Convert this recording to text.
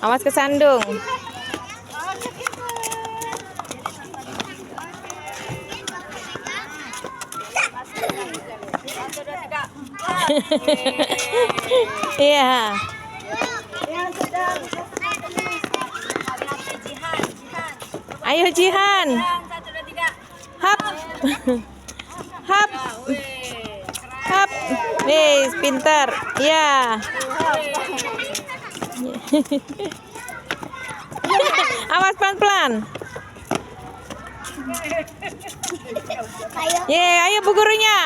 Awas kesandung. Iya. Ayo Jihan. Hap. Hap. Hap. Wih, pintar. Iya. Awas pelan-pelan. Ayo bu gurunya.